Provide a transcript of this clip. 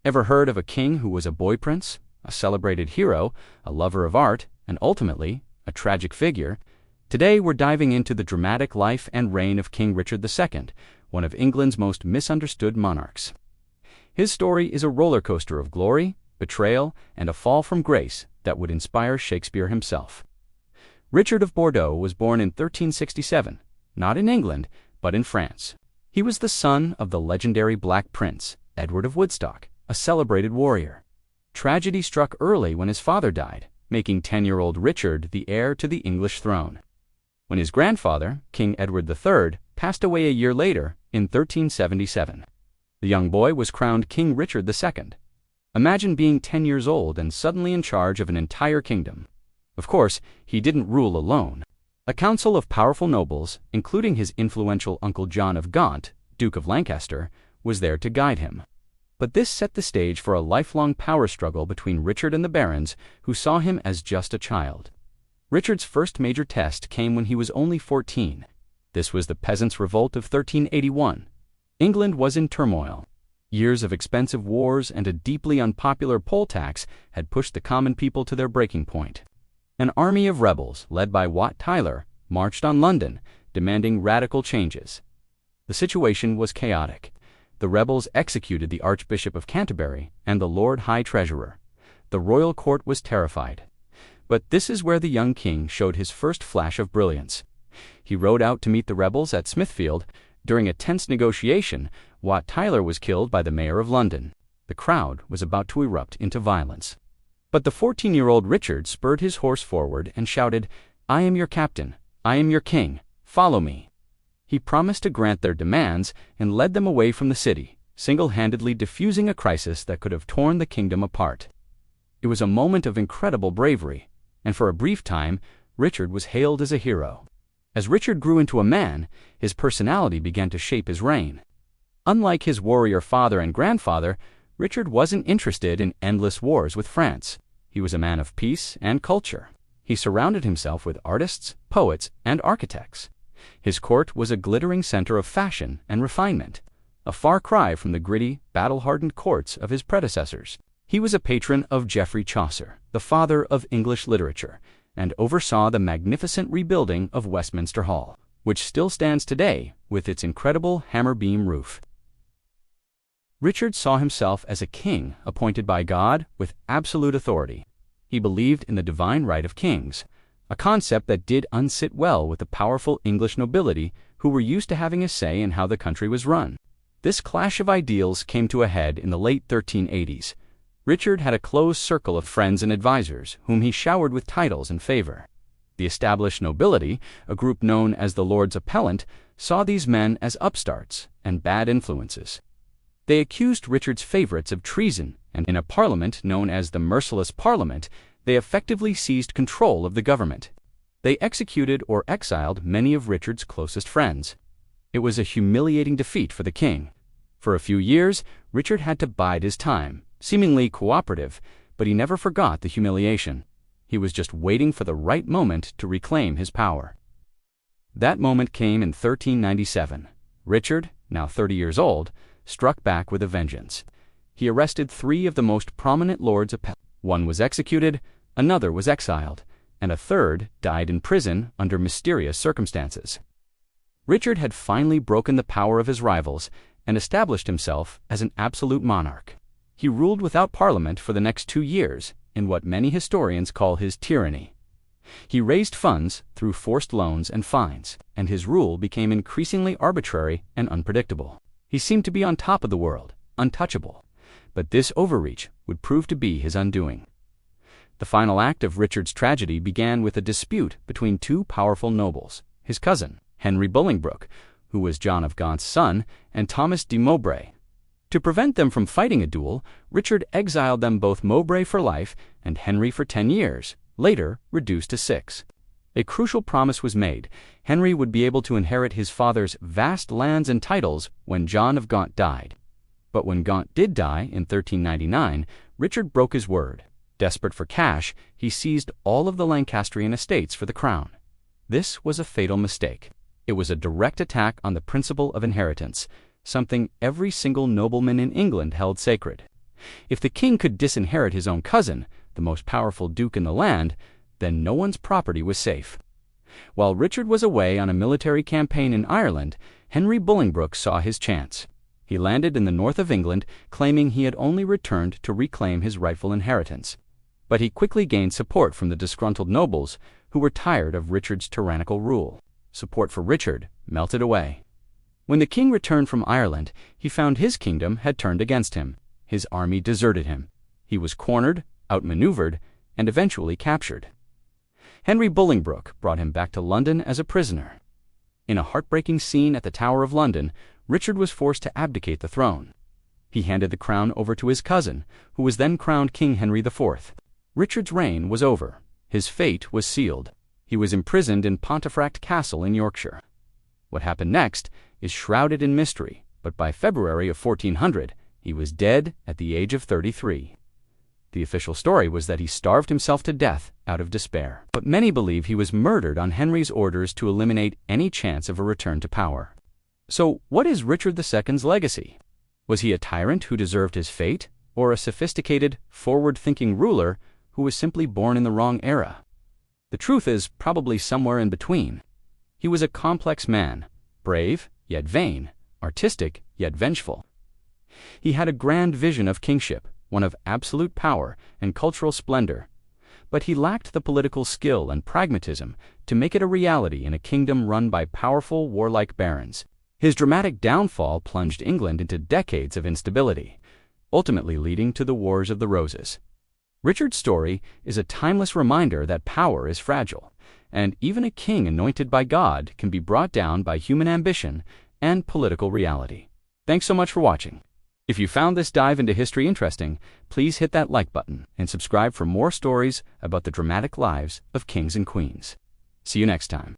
Ever heard of a king who was a boy prince, a celebrated hero, a lover of art, and ultimately, a tragic figure? Today we're diving into the dramatic life and reign of King Richard II, one of England's most misunderstood monarchs. His story is a roller coaster of glory, betrayal, and a fall from grace that would inspire Shakespeare himself. Richard of Bordeaux was born in 1367, not in England, but in France. He was the son of the legendary Black Prince, Edward of Woodstock, a celebrated warrior. Tragedy struck early when his father died, making 10-year-old Richard the heir to the English throne. When his grandfather, King Edward III, passed away a year later, in 1377. The young boy was crowned King Richard II. Imagine being 10 years old and suddenly in charge of an entire kingdom. Of course, he didn't rule alone. A council of powerful nobles, including his influential Uncle John of Gaunt, Duke of Lancaster, was there to guide him. But this set the stage for a lifelong power struggle between Richard and the barons, who saw him as just a child. Richard's first major test came when he was only 14. This was the Peasants' Revolt of 1381. England was in turmoil. Years of expensive wars and a deeply unpopular poll tax had pushed the common people to their breaking point. An army of rebels, led by Wat Tyler, marched on London, demanding radical changes. The situation was chaotic. The rebels executed the Archbishop of Canterbury and the Lord High Treasurer. The royal court was terrified. But this is where the young king showed his first flash of brilliance. He rode out to meet the rebels at Smithfield. During a tense negotiation, Wat Tyler was killed by the mayor of London. The crowd was about to erupt into violence. But the 14-year-old Richard spurred his horse forward and shouted, "I am your captain. I am your king. Follow me." He promised to grant their demands and led them away from the city, single-handedly diffusing a crisis that could have torn the kingdom apart. It was a moment of incredible bravery, and for a brief time, Richard was hailed as a hero. As Richard grew into a man, his personality began to shape his reign. Unlike his warrior father and grandfather, Richard wasn't interested in endless wars with France. He was a man of peace and culture. He surrounded himself with artists, poets, and architects. His court was a glittering center of fashion and refinement, a far cry from the gritty, battle-hardened courts of his predecessors. He was a patron of Geoffrey Chaucer, the father of English literature, and oversaw the magnificent rebuilding of Westminster Hall, which still stands today with its incredible hammer-beam roof. Richard saw himself as a king appointed by God with absolute authority. He believed in the divine right of kings, a concept that did unsit well with the powerful English nobility who were used to having a say in how the country was run. This clash of ideals came to a head in the late 1380s. Richard had a close circle of friends and advisors whom he showered with titles and favor. The established nobility, a group known as the Lords Appellant, saw these men as upstarts and bad influences. They accused Richard's favorites of treason, and in a parliament known as the Merciless Parliament, they effectively seized control of the government. They executed or exiled many of Richard's closest friends. It was a humiliating defeat for the king. For a few years, Richard had to bide his time, seemingly cooperative, but he never forgot the humiliation. He was just waiting for the right moment to reclaim his power. That moment came in 1397. Richard, now 30 years old, struck back with a vengeance. He arrested 3 of the most prominent Lords Appellant. One was executed, another was exiled, and a third died in prison under mysterious circumstances. Richard had finally broken the power of his rivals and established himself as an absolute monarch. He ruled without parliament for the next 2 years in what many historians call his tyranny. He raised funds through forced loans and fines, and his rule became increasingly arbitrary and unpredictable. He seemed to be on top of the world, untouchable. But this overreach would prove to be his undoing. The final act of Richard's tragedy began with a dispute between 2 powerful nobles, his cousin, Henry Bolingbroke, who was John of Gaunt's son, and Thomas de Mowbray. To prevent them from fighting a duel, Richard exiled them both Mowbray for life and Henry for 10 years, later reduced to 6. A crucial promise was made. Henry would be able to inherit his father's vast lands and titles when John of Gaunt died. But when Gaunt did die in 1399, Richard broke his word. Desperate for cash, he seized all of the Lancastrian estates for the crown. This was a fatal mistake. It was a direct attack on the principle of inheritance, something every single nobleman in England held sacred. If the king could disinherit his own cousin, the most powerful duke in the land, then no one's property was safe. While Richard was away on a military campaign in Ireland, Henry Bolingbroke saw his chance. He landed in the north of England, claiming he had only returned to reclaim his rightful inheritance. But he quickly gained support from the disgruntled nobles, who were tired of Richard's tyrannical rule. Support for Richard melted away. When the king returned from Ireland, he found his kingdom had turned against him. His army deserted him. He was cornered, outmaneuvered, and eventually captured. Henry Bolingbroke brought him back to London as a prisoner. In a heartbreaking scene at the Tower of London, Richard was forced to abdicate the throne. He handed the crown over to his cousin, who was then crowned King Henry IV. Richard's reign was over. His fate was sealed. He was imprisoned in Pontefract Castle in Yorkshire. What happened next is shrouded in mystery, but by February of 1400, he was dead at the age of 33. The official story was that he starved himself to death out of despair. But many believe he was murdered on Henry's orders to eliminate any chance of a return to power. So, what is Richard II's legacy? Was he a tyrant who deserved his fate, or a sophisticated, forward-thinking ruler who was simply born in the wrong era? The truth is probably somewhere in between. He was a complex man, brave, yet vain, artistic, yet vengeful. He had a grand vision of kingship, one of absolute power and cultural splendor, but he lacked the political skill and pragmatism to make it a reality in a kingdom run by powerful, warlike barons. His dramatic downfall plunged England into decades of instability, ultimately leading to the Wars of the Roses. Richard's story is a timeless reminder that power is fragile, and even a king anointed by God can be brought down by human ambition and political reality. Thanks so much for watching. If you found this dive into history interesting, please hit that like button and subscribe for more stories about the dramatic lives of kings and queens. See you next time.